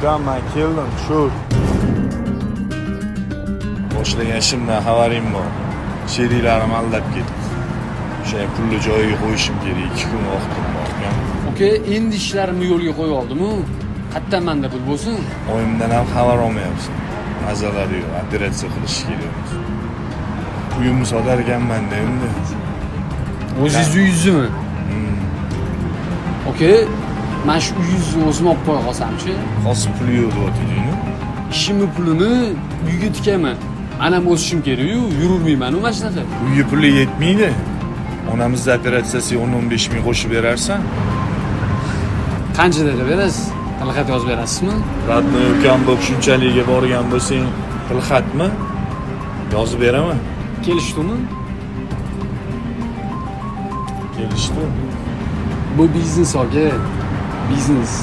ukam, men keldim, shu. Boshlagan ishimdan xabaring bor. Sheriklarim aldab ketdi. O'sha pulni joyiga qo'yishim kerak. 2 kun vaqtim bor ekan. Oka, endi ishlarimni yo'lga qo'yib oldim-ku. Qayerdan menda pul bo'lsin? Oyimdan ham xabar olmayapsan. Mazalari yo'q, operatsiya qilish kerak. Uyimni sotar ekanman-da endi. O'zingiz uyingizmi? Oka, men shu uyingizni o'zim olib qo'ya qolsam-chi? Hozir pul yo'q deyotdingmi? Ishimni pulini uyga tikaman. Men ham o'sishim kerak-ku, yururmayman-ku mana shunaqa. Uyga puli yetmaydi. Onamizni operatsiyasiga 10-15 ming qo'shib berarsan. Qanchalarga berasiz? Tilxat yozib berasizmi? Radni ukam bo'lib shunchalikga borgan bo'lsang, tilxatmi? Yozib beraman. Kelishdimi? Kelishdi. Bu biznes aka. Biznes.